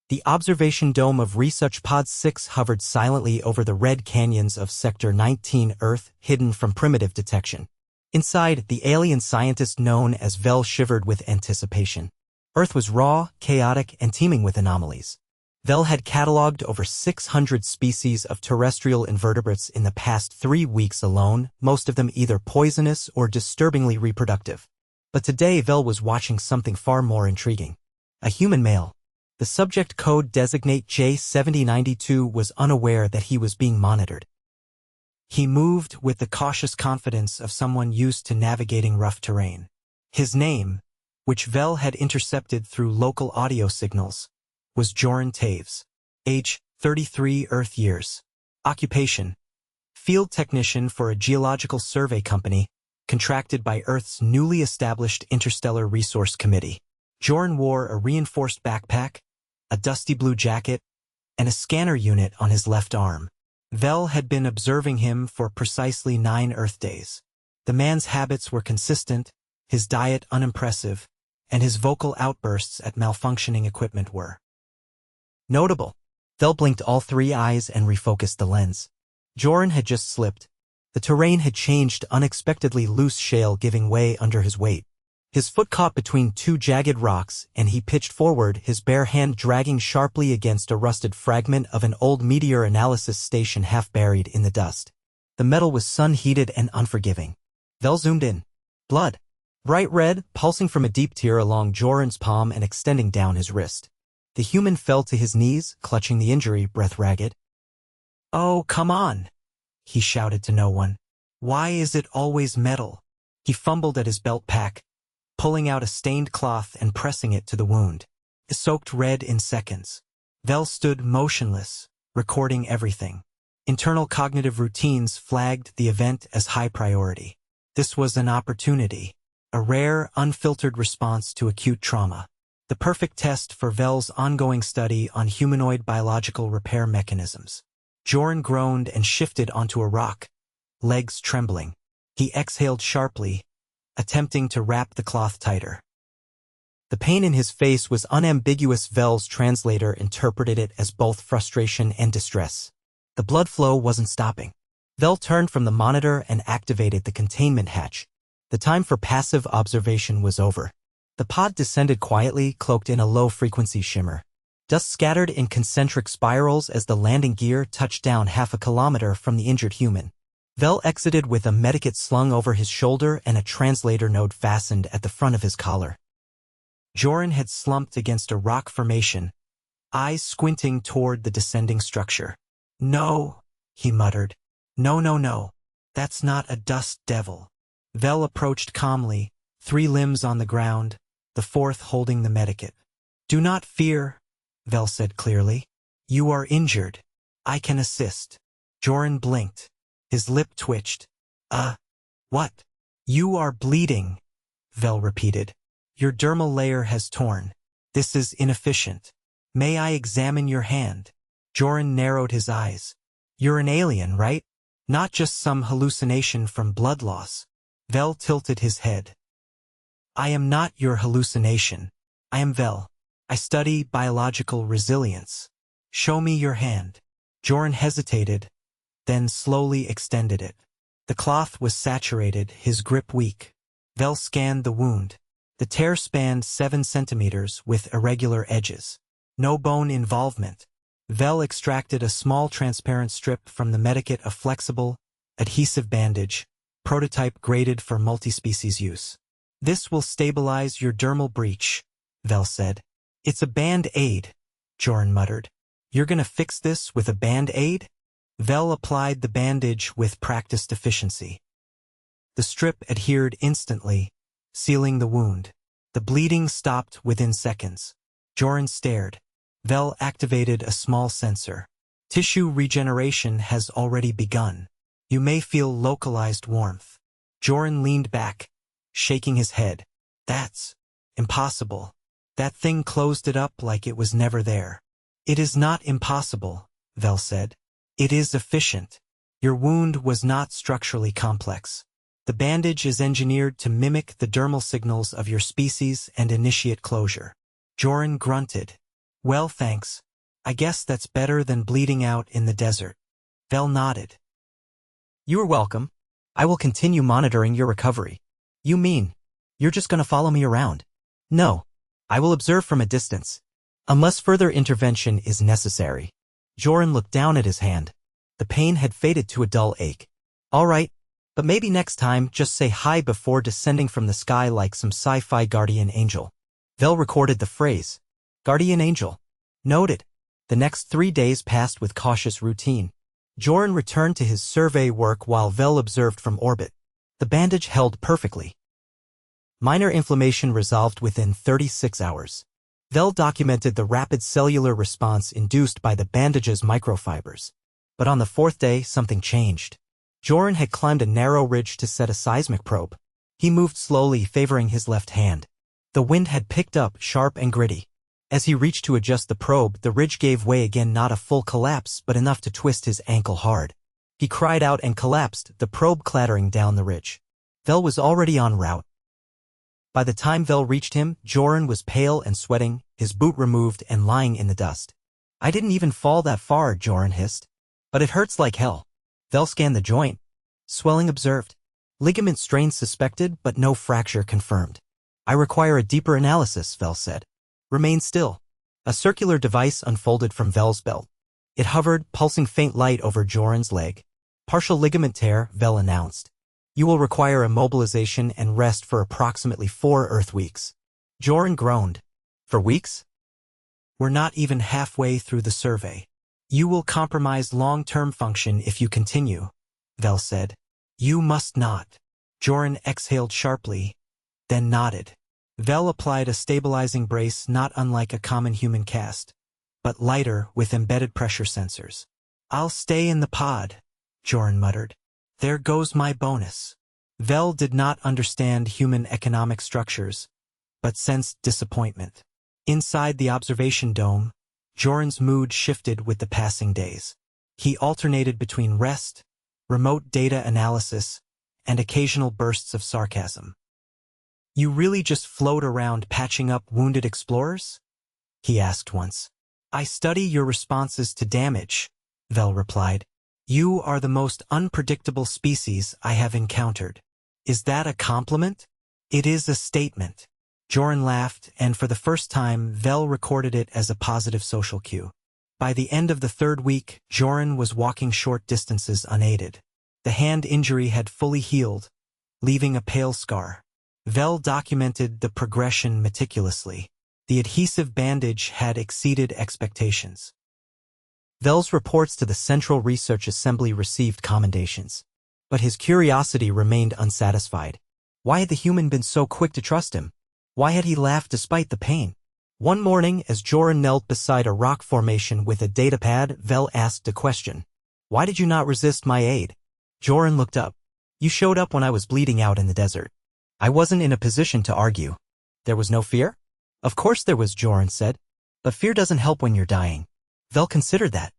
The observation dome of Research Pod 6 hovered silently over the red canyons of Sector 19 Earth, hidden from primitive detection. Inside, the alien scientist known as Vel shivered with anticipation. Earth was raw, chaotic, and teeming with anomalies. Vel had cataloged over 600 species of terrestrial invertebrates in the past 3 weeks alone, most of them either poisonous or disturbingly reproductive. But today Vel was watching something far more intriguing. A human male. The subject code designate J7092 was unaware that he was being monitored. He moved with the cautious confidence of someone used to navigating rough terrain. His name, which Vel had intercepted through local audio signals, was Joren Taves. Age, 33 Earth years. Occupation, field technician for a geological survey company, contracted by Earth's newly established Interstellar Resource Committee. Joren wore a reinforced backpack, a dusty blue jacket, and a scanner unit on his left arm. Vel had been observing him for precisely 9 Earth days. The man's habits were consistent, his diet unimpressive, and his vocal outbursts at malfunctioning equipment were notable. Vel blinked all 3 eyes and refocused the lens. Joren had just slipped. The terrain had changed, unexpectedly loose shale giving way under his weight. His foot caught between 2 jagged rocks, and he pitched forward, his bare hand dragging sharply against a rusted fragment of an old meteor analysis station half buried in the dust. The metal was sun-heated and unforgiving. Vel zoomed in. Blood. Bright red, pulsing from a deep tear along Joren's palm and extending down his wrist. The human fell to his knees, clutching the injury, breath ragged. "Oh, come on," he shouted to no one. "Why is it always metal?" He fumbled at his belt pack, pulling out a stained cloth and pressing it to the wound. It soaked red in seconds. Vel stood motionless, recording everything. Internal cognitive routines flagged the event as high priority. This was an opportunity, a rare, unfiltered response to acute trauma. The perfect test for Vel's ongoing study on humanoid biological repair mechanisms. Joren groaned and shifted onto a rock, legs trembling. He exhaled sharply, attempting to wrap the cloth tighter. The pain in his face was unambiguous. Vel's translator interpreted it as both frustration and distress. The blood flow wasn't stopping. Vel turned from the monitor and activated the containment hatch. The time for passive observation was over. The pod descended quietly, cloaked in a low-frequency shimmer. Dust scattered in concentric spirals as the landing gear touched down half a kilometer from the injured human. Vel exited with a medikit slung over his shoulder and a translator node fastened at the front of his collar. Joren had slumped against a rock formation, eyes squinting toward the descending structure. "No," he muttered. "No, no, no. That's not a dust devil." Vel approached calmly, 3 limbs on the ground, the 4th holding the medikit. "Do not fear," Vel said clearly. "You are injured. I can assist." Joren blinked. His lip twitched. What?" "You are bleeding," Vel repeated. "Your dermal layer has torn. This is inefficient. May I examine your hand?" Joren narrowed his eyes. "You're an alien, right? Not just some hallucination from blood loss." Vel tilted his head. "I am not your hallucination. I am Vel. I study biological resilience. Show me your hand." Joren hesitated, then slowly extended it. The cloth was saturated, his grip weak. Vel scanned the wound. The tear spanned 7 centimeters with irregular edges. No bone involvement. Vel extracted a small transparent strip from the medikit, a flexible, adhesive bandage, prototype graded for multi-species use. "This will stabilize your dermal breach," Vel said. "It's a band-aid," Joren muttered. "You're gonna fix this with a band-aid?" Vel applied the bandage with practiced efficiency. The strip adhered instantly, sealing the wound. The bleeding stopped within seconds. Joren stared. Vel activated a small sensor. "Tissue regeneration has already begun. You may feel localized warmth." Joren leaned back, shaking his head. "That's impossible. That thing closed it up like it was never there." "It is not impossible," Vel said. "It is efficient. Your wound was not structurally complex. The bandage is engineered to mimic the dermal signals of your species and initiate closure." Joren grunted. Well, thanks. I guess that's better than bleeding out in the desert. Vel nodded. You are welcome. I will continue monitoring your recovery. You mean, you're just gonna follow me around? No. I will observe from a distance. Unless further intervention is necessary. Joren looked down at his hand. The pain had faded to a dull ache. All right, but maybe next time just say hi before descending from the sky like some sci-fi guardian angel. Vel recorded the phrase. Guardian angel. Noted. The next 3 days passed with cautious routine. Joren returned to his survey work while Vel observed from orbit. The bandage held perfectly. Minor inflammation resolved within 36 hours. Vel documented the rapid cellular response induced by the bandage's microfibers. But on the 4th day, something changed. Joren had climbed a narrow ridge to set a seismic probe. He moved slowly, favoring his left hand. The wind had picked up, sharp and gritty. As he reached to adjust the probe, the ridge gave way again, not a full collapse, but enough to twist his ankle hard. He cried out and collapsed, the probe clattering down the ridge. Vel was already en route. By the time Vel reached him, Joren was pale and sweating, his boot removed and lying in the dust. I didn't even fall that far, Joren hissed. But it hurts like hell. Vel scanned the joint. Swelling observed. Ligament strain suspected, but no fracture confirmed. I require a deeper analysis, Vel said. Remain still. A circular device unfolded from Vel's belt. It hovered, pulsing faint light over Joren's leg. Partial ligament tear, Vel announced. You will require immobilization and rest for approximately 4 Earth weeks. Joren groaned. For weeks? We're not even halfway through the survey. You will compromise long-term function if you continue, Vel said. You must not. Joren exhaled sharply, then nodded. Vel applied a stabilizing brace not unlike a common human cast, but lighter with embedded pressure sensors. I'll stay in the pod, Joren muttered. There goes my bonus. Vel did not understand human economic structures, but sensed disappointment. Inside the observation dome, Joren's mood shifted with the passing days. He alternated between rest, remote data analysis, and occasional bursts of sarcasm. You really just float around patching up wounded explorers? He asked once. I study your responses to damage, Vel replied. You are the most unpredictable species I have encountered. Is that a compliment? It is a statement. Joren laughed, and for the first time, Vel recorded it as a positive social cue. By the end of the 3rd week, Joren was walking short distances unaided. The hand injury had fully healed, leaving a pale scar. Vel documented the progression meticulously. The adhesive bandage had exceeded expectations. Vel's reports to the Central Research Assembly received commendations. But his curiosity remained unsatisfied. Why had the human been so quick to trust him? Why had he laughed despite the pain? One morning, as Joren knelt beside a rock formation with a datapad, Vel asked a question. Why did you not resist my aid? Joren looked up. You showed up when I was bleeding out in the desert. I wasn't in a position to argue. There was no fear? Of course there was, Joren said. But fear doesn't help when you're dying. Vel considered that.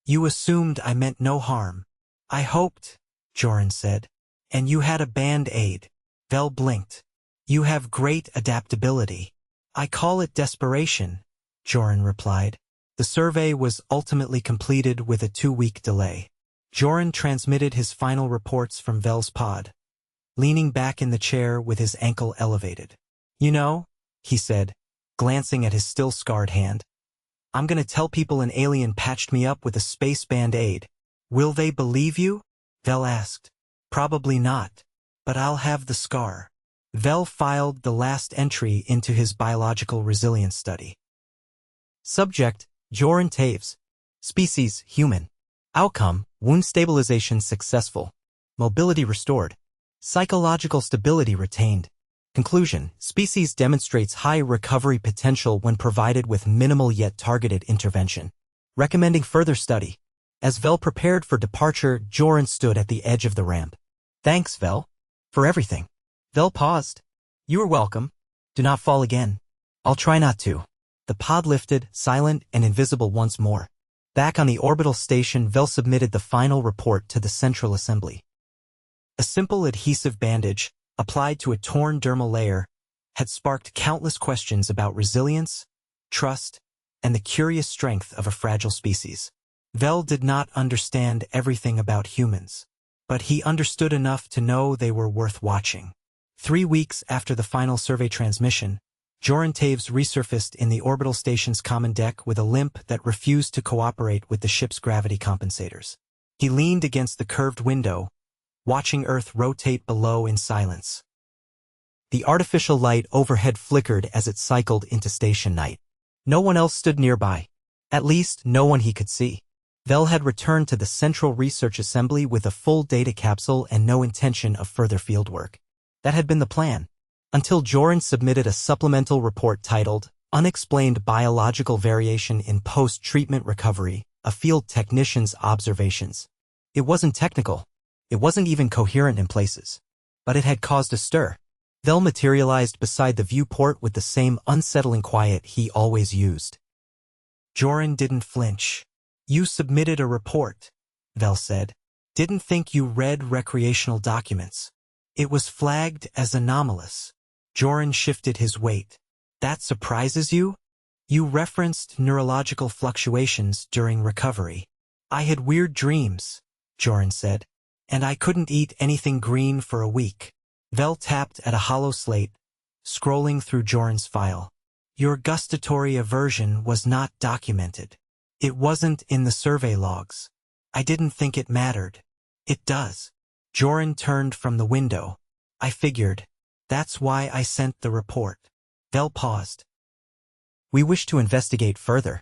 You assumed I meant no harm. I hoped, Joren said. And you had a band-aid. Vel blinked. You have great adaptability. I call it desperation, Joren replied. The survey was ultimately completed with a 2-week delay. Joren transmitted his final reports from Vel's pod, leaning back in the chair with his ankle elevated. You know, he said, glancing at his still scarred hand, I'm gonna tell people an alien patched me up with a space band-aid. Will they believe you? Vel asked. Probably not, but I'll have the scar. Vel filed the last entry into his biological resilience study. Subject, Joren Taves. Species, human. Outcome, wound stabilization successful. Mobility restored. Psychological stability retained. Conclusion, species demonstrates high recovery potential when provided with minimal yet targeted intervention. Recommending further study. As Vel prepared for departure, Joren stood at the edge of the ramp. Thanks, Vel. For everything. Vel paused. You are welcome. Do not fall again. I'll try not to. The pod lifted, silent and invisible once more. Back on the orbital station, Vel submitted the final report to the Central Assembly. A simple adhesive bandage, applied to a torn dermal layer, had sparked countless questions about resilience, trust, and the curious strength of a fragile species. Vel did not understand everything about humans, but he understood enough to know they were worth watching. 3 weeks after the final survey transmission, Joren Taves resurfaced in the orbital station's common deck with a limp that refused to cooperate with the ship's gravity compensators. He leaned against the curved window, watching Earth rotate below in silence. The artificial light overhead flickered as it cycled into station night. No one else stood nearby. At least, no one he could see. Vel had returned to the Central Research Assembly with a full data capsule and no intention of further fieldwork. That had been the plan, until Joren submitted a supplemental report titled, Unexplained Biological Variation in Post-Treatment Recovery, a Field Technician's Observations. It wasn't technical. It wasn't even coherent in places. But it had caused a stir. Vel materialized beside the viewport with the same unsettling quiet he always used. Joren didn't flinch. You submitted a report, Vel said. Didn't think you read recreational documents. It was flagged as anomalous. Joren shifted his weight. That surprises you? You referenced neurological fluctuations during recovery. I had weird dreams, Joren said, and I couldn't eat anything green for a week. Vel tapped at a hollow slate, scrolling through Joren's file. Your gustatory aversion was not documented. It wasn't in the survey logs. I didn't think it mattered. It does. Joren turned from the window. I figured. That's why I sent the report. Vel paused. We wish to investigate further.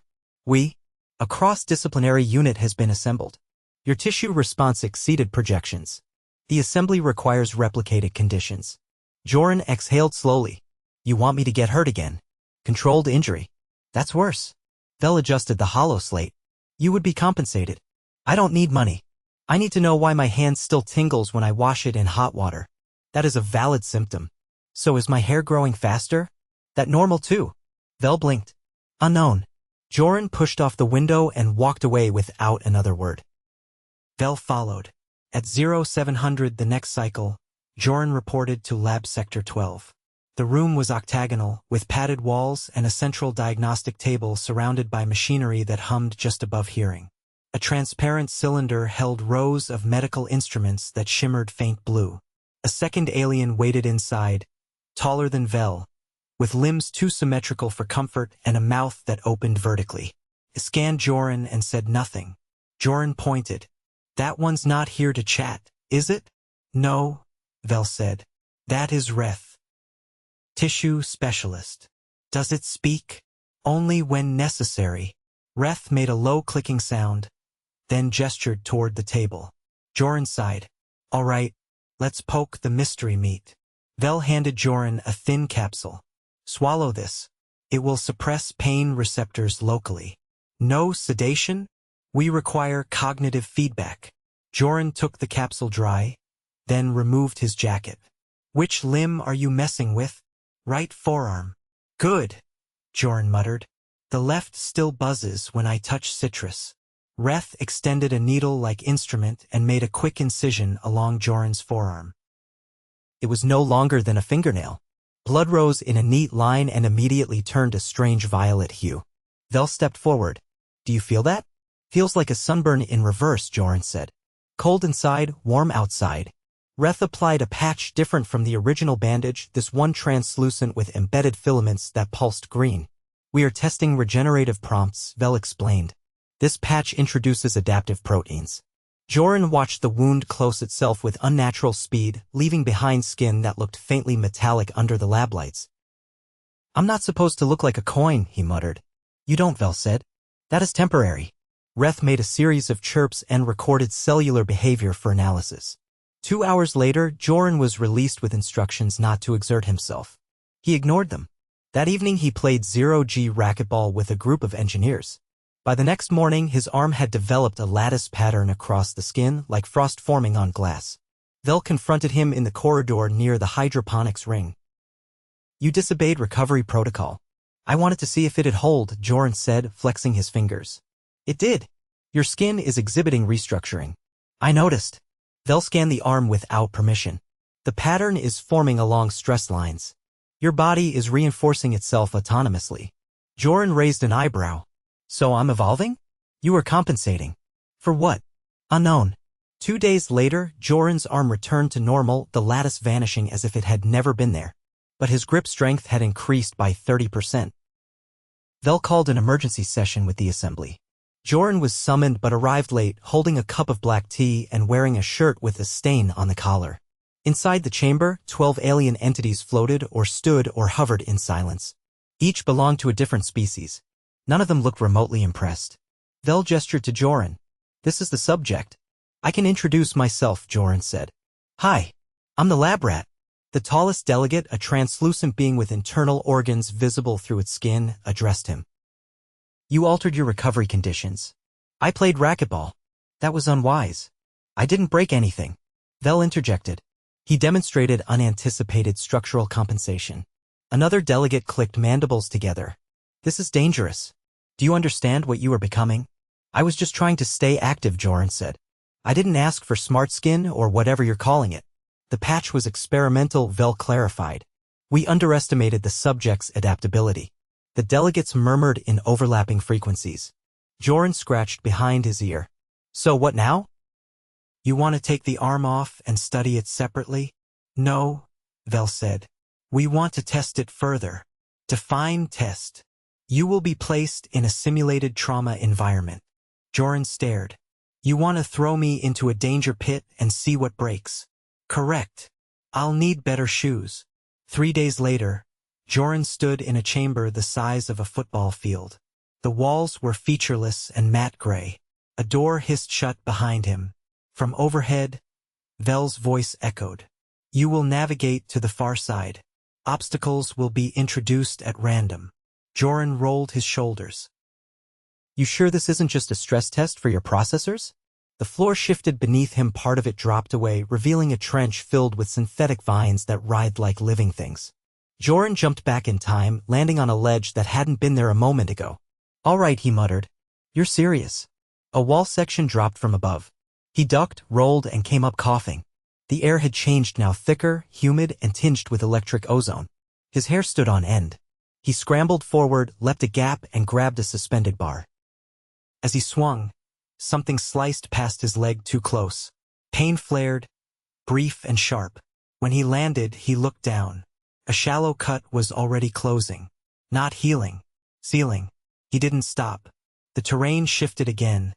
A cross-disciplinary unit has been assembled. Your tissue response exceeded projections. The assembly requires replicated conditions. Joren exhaled slowly. You want me to get hurt again? Controlled injury. That's worse. Vel adjusted the hollow slate. You would be compensated. I don't need money. I need to know why my hand still tingles when I wash it in hot water. That is a valid symptom. So is my hair growing faster? That normal too? Vel blinked. Unknown. Joren pushed off the window and walked away without another word. Vel followed. At 0700 the next cycle, Joren reported to Lab Sector 12. The room was octagonal, with padded walls and a central diagnostic table surrounded by machinery that hummed just above hearing. A transparent cylinder held rows of medical instruments that shimmered faint blue. A second alien waited inside, taller than Vel, with limbs too symmetrical for comfort and a mouth that opened vertically. He scanned Joren and said nothing. Joren pointed. That one's not here to chat, is it? No, Vel said. That is Reth. Tissue specialist. Does it speak? Only when necessary. Reth made a low clicking sound, then gestured toward the table. Joren sighed. All right, let's poke the mystery meat. Vel handed Joren a thin capsule. Swallow this. It will suppress pain receptors locally. No sedation? We require cognitive feedback. Joren took the capsule dry, then removed his jacket. Which limb are you messing with? Right forearm. Good, Joren muttered. The left still buzzes when I touch citrus. Reth extended a needle-like instrument and made a quick incision along Joren's forearm. It was no longer than a fingernail. Blood rose in a neat line and immediately turned a strange violet hue. Vel stepped forward. Do you feel that? Feels like a sunburn in reverse, Joren said. Cold inside, warm outside. Reth applied a patch different from the original bandage, this one translucent with embedded filaments that pulsed green. We are testing regenerative prompts, Vel explained. This patch introduces adaptive proteins. Joren watched the wound close itself with unnatural speed, leaving behind skin that looked faintly metallic under the lab lights. I'm not supposed to look like a coin, he muttered. You don't, Vel said. That is temporary. Reth made a series of chirps and recorded cellular behavior for analysis. 2 hours later, Joren was released with instructions not to exert himself. He ignored them. That evening he played zero-G racquetball with a group of engineers. By the next morning, his arm had developed a lattice pattern across the skin, like frost forming on glass. Vel confronted him in the corridor near the hydroponics ring. You disobeyed recovery protocol. I wanted to see if it'd hold, Joren said, flexing his fingers. It did. Your skin is exhibiting restructuring. I noticed. Vel scanned the arm without permission. The pattern is forming along stress lines. Your body is reinforcing itself autonomously. Joren raised an eyebrow. So I'm evolving? You are compensating. For what? Unknown. 2 days later, Joren's arm returned to normal, the lattice vanishing as if it had never been there. But his grip strength had increased by 30%. Vel called an emergency session with the assembly. Joren was summoned but arrived late, holding a cup of black tea and wearing a shirt with a stain on the collar. Inside the chamber, 12 alien entities floated or stood or hovered in silence. Each belonged to a different species. None of them looked remotely impressed. Vel gestured to Joren. This is the subject. I can introduce myself, Joren said. Hi. I'm the lab rat. The tallest delegate, a translucent being with internal organs visible through its skin, addressed him. You altered your recovery conditions. I played racquetball. That was unwise. I didn't break anything. Vel interjected. He demonstrated unanticipated structural compensation. Another delegate clicked mandibles together. This is dangerous. Do you understand what you are becoming? I was just trying to stay active, Joren said. I didn't ask for smart skin or whatever you're calling it. The patch was experimental, Vel clarified. We underestimated the subject's adaptability. The delegates murmured in overlapping frequencies. Joren scratched behind his ear. So what now? You want to take the arm off and study it separately? No, Vel said. We want to test it further. Define test. You will be placed in a simulated trauma environment. Joren stared. You want to throw me into a danger pit and see what breaks? Correct. I'll need better shoes. 3 days later, Joren stood in a chamber the size of a football field. The walls were featureless and matte gray. A door hissed shut behind him. From overhead, Vel's voice echoed. You will navigate to the far side. Obstacles will be introduced at random. Joren rolled his shoulders. You sure this isn't just a stress test for your processors? The floor shifted beneath him, part of it dropped away, revealing a trench filled with synthetic vines that writhed like living things. Joren jumped back in time, landing on a ledge that hadn't been there a moment ago. All right, he muttered. You're serious. A wall section dropped from above. He ducked, rolled, and came up coughing. The air had changed, now thicker, humid, and tinged with electric ozone. His hair stood on end. He scrambled forward, leapt a gap, and grabbed a suspended bar. As he swung, something sliced past his leg too close. Pain flared, brief and sharp. When he landed, he looked down. A shallow cut was already closing. Not healing. Sealing. He didn't stop. The terrain shifted again,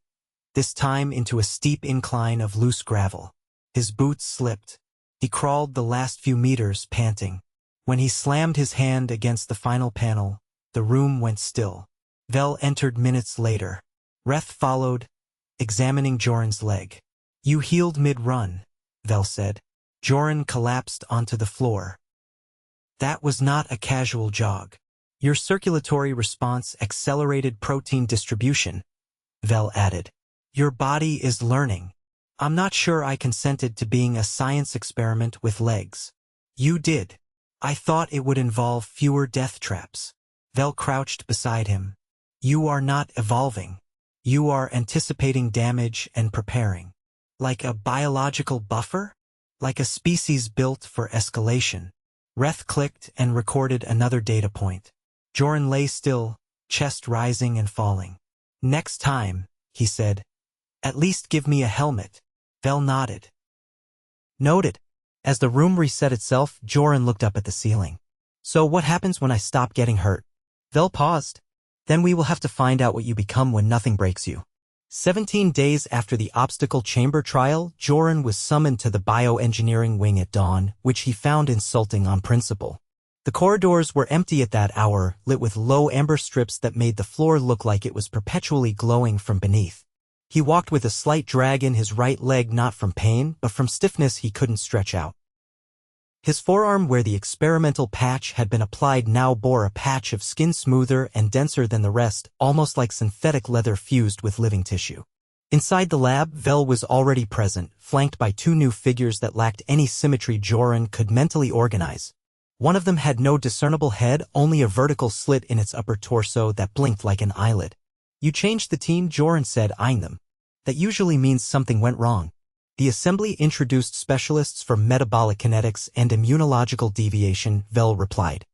this time into a steep incline of loose gravel. His boots slipped. He crawled the last few meters, panting. When he slammed his hand against the final panel, the room went still. Vel entered minutes later. Reth followed, examining Joren's leg. You healed mid-run, Vel said. Joren collapsed onto the floor. That was not a casual jog. Your circulatory response accelerated protein distribution, Vel added. Your body is learning. I'm not sure I consented to being a science experiment with legs. You did. I thought it would involve fewer death traps. Vel crouched beside him. You are not evolving. You are anticipating damage and preparing. Like a biological buffer? Like a species built for escalation. Reth clicked and recorded another data point. Joren lay still, chest rising and falling. Next time, he said. At least give me a helmet. Vel nodded. Noted. As the room reset itself, Joren looked up at the ceiling. So what happens when I stop getting hurt? Vel paused. Then we will have to find out what you become when nothing breaks you. 17 days after the obstacle chamber trial, Joren was summoned to the bioengineering wing at dawn, which he found insulting on principle. The corridors were empty at that hour, lit with low amber strips that made the floor look like it was perpetually glowing from beneath. He walked with a slight drag in his right leg, not from pain, but from stiffness he couldn't stretch out. His forearm, where the experimental patch had been applied, now bore a patch of skin smoother and denser than the rest, almost like synthetic leather fused with living tissue. Inside the lab, Vel was already present, flanked by 2 new figures that lacked any symmetry Joren could mentally organize. One of them had no discernible head, only a vertical slit in its upper torso that blinked like an eyelid. You changed the team, Joren said, eyeing them. That usually means something went wrong. The assembly introduced specialists for metabolic kinetics and immunological deviation, Vel replied.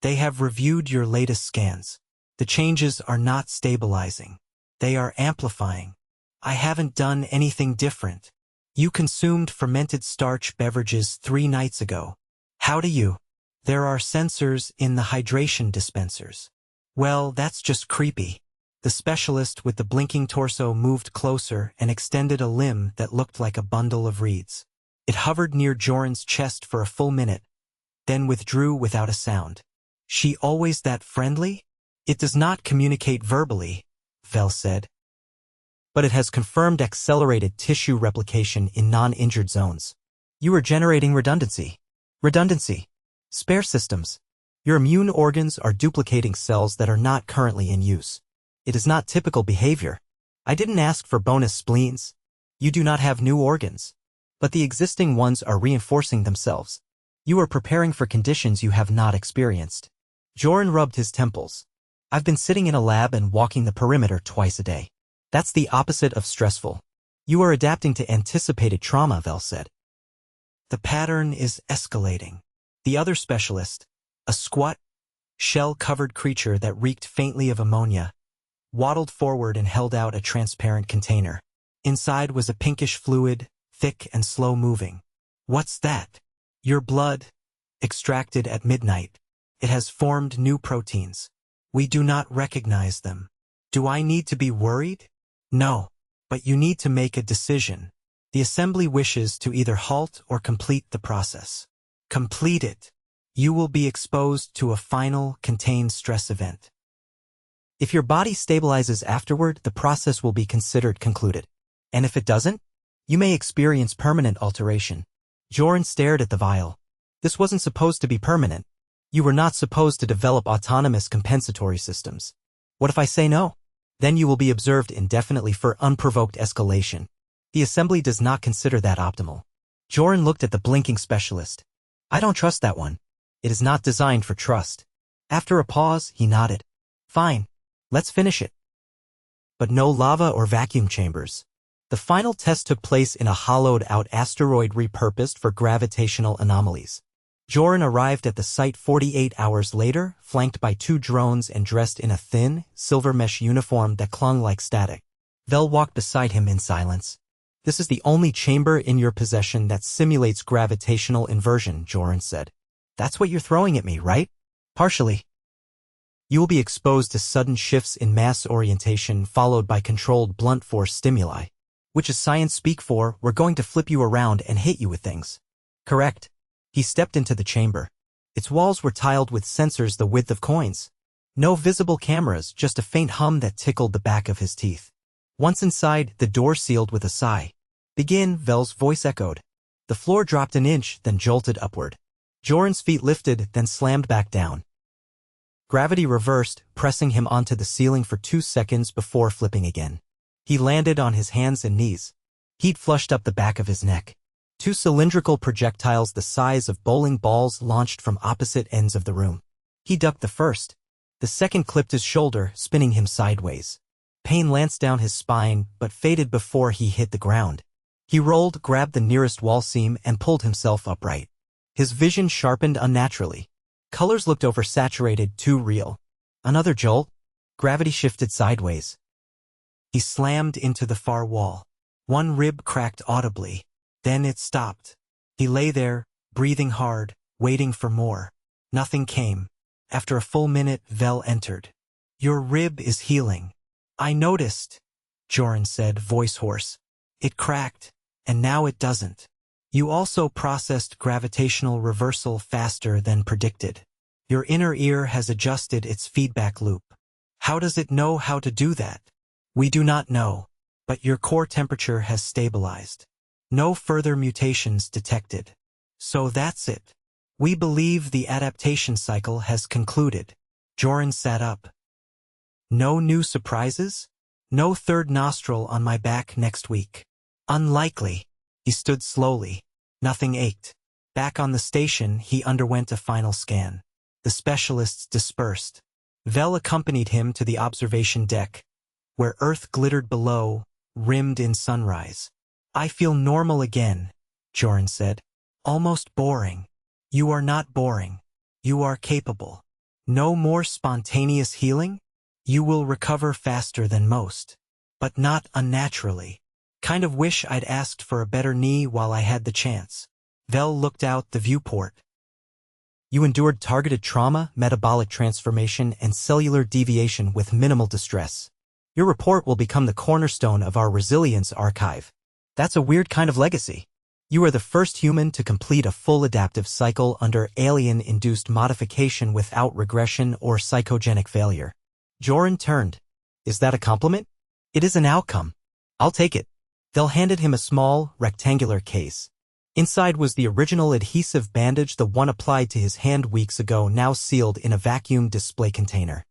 They have reviewed your latest scans. The changes are not stabilizing. They are amplifying. I haven't done anything different. You consumed fermented starch beverages 3 nights ago. How do you? There are sensors in the hydration dispensers. Well, that's just creepy. The specialist with the blinking torso moved closer and extended a limb that looked like a bundle of reeds. It hovered near Joren's chest for a full minute, then withdrew without a sound. She always that friendly? It does not communicate verbally, Vel said. But it has confirmed accelerated tissue replication in non-injured zones. You are generating redundancy. Redundancy. Spare systems. Your immune organs are duplicating cells that are not currently in use. It is not typical behavior. I didn't ask for bonus spleens. You do not have new organs. But the existing ones are reinforcing themselves. You are preparing for conditions you have not experienced. Joren rubbed his temples. I've been sitting in a lab and walking the perimeter twice a day. That's the opposite of stressful. You are adapting to anticipated trauma, Vel said. The pattern is escalating. The other specialist, a squat, shell-covered creature that reeked faintly of ammonia, waddled forward and held out a transparent container. Inside was a pinkish fluid, thick and slow-moving. What's that? Your blood, extracted at midnight. It has formed new proteins. We do not recognize them. Do I need to be worried? No, but you need to make a decision. The assembly wishes to either halt or complete the process. Complete it. You will be exposed to a final, contained stress event. If your body stabilizes afterward, the process will be considered concluded. And if it doesn't, you may experience permanent alteration. Joren stared at the vial. This wasn't supposed to be permanent. You were not supposed to develop autonomous compensatory systems. What if I say no? Then you will be observed indefinitely for unprovoked escalation. The assembly does not consider that optimal. Joren looked at the blinking specialist. I don't trust that one. It is not designed for trust. After a pause, he nodded. Fine. Let's finish it. But no lava or vacuum chambers. The final test took place in a hollowed-out asteroid repurposed for gravitational anomalies. Joren arrived at the site 48 hours later, flanked by 2 drones and dressed in a thin, silver mesh uniform that clung like static. Vel walked beside him in silence. This is the only chamber in your possession that simulates gravitational inversion, Joren said. That's what you're throwing at me, right? Partially. You will be exposed to sudden shifts in mass orientation followed by controlled blunt force stimuli. Which is science speak for, we're going to flip you around and hit you with things. Correct. He stepped into the chamber. Its walls were tiled with sensors the width of coins. No visible cameras, just a faint hum that tickled the back of his teeth. Once inside, the door sealed with a sigh. Begin, Vel's voice echoed. The floor dropped an inch, then jolted upward. Joren's feet lifted, then slammed back down. Gravity reversed, pressing him onto the ceiling for 2 seconds before flipping again. He landed on his hands and knees. Heat flushed up the back of his neck. 2 cylindrical projectiles the size of bowling balls launched from opposite ends of the room. He ducked the first. The second clipped his shoulder, spinning him sideways. Pain lanced down his spine, but faded before he hit the ground. He rolled, grabbed the nearest wall seam, and pulled himself upright. His vision sharpened unnaturally. Colors looked oversaturated, too real. Another jolt. Gravity shifted sideways. He slammed into the far wall. One rib cracked audibly. Then it stopped. He lay there, breathing hard, waiting for more. Nothing came. After a full minute, Vel entered. Your rib is healing. I noticed, Joren said, voice hoarse. It cracked, and now it doesn't. You also processed gravitational reversal faster than predicted. Your inner ear has adjusted its feedback loop. How does it know how to do that? We do not know, but your core temperature has stabilized. No further mutations detected. So that's it. We believe the adaptation cycle has concluded. Joren sat up. No new surprises? No third nostril on my back next week. Unlikely. He stood slowly. Nothing ached. Back on the station, he underwent a final scan. The specialists dispersed. Vel accompanied him to the observation deck, where Earth glittered below, rimmed in sunrise. I feel normal again, Joren said. Almost boring. You are not boring. You are capable. No more spontaneous healing? You will recover faster than most. But not unnaturally. Kind of wish I'd asked for a better knee while I had the chance. Vel looked out the viewport. You endured targeted trauma, metabolic transformation, and cellular deviation with minimal distress. Your report will become the cornerstone of our resilience archive. That's a weird kind of legacy. You are the first human to complete a full adaptive cycle under alien-induced modification without regression or psychogenic failure. Joren turned. Is that a compliment? It is an outcome. I'll take it. Vel handed him a small, rectangular case. Inside was the original adhesive bandage, the one applied to his hand weeks ago, now sealed in a vacuum display container.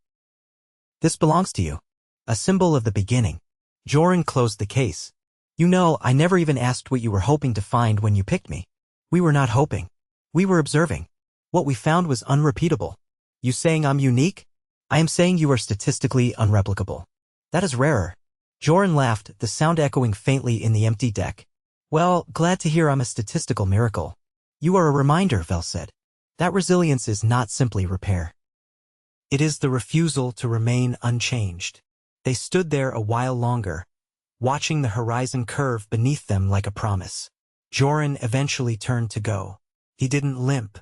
This belongs to you. A symbol of the beginning. Joren closed the case. You know, I never even asked what you were hoping to find when you picked me. We were not hoping. We were observing. What we found was unrepeatable. You saying I'm unique? I am saying you are statistically unreplicable. That is rarer. Joren laughed, the sound echoing faintly in the empty deck. Well, glad to hear I'm a statistical miracle. You are a reminder, Vel said. That resilience is not simply repair. It is the refusal to remain unchanged. They stood there a while longer, watching the horizon curve beneath them like a promise. Joren eventually turned to go. He didn't limp,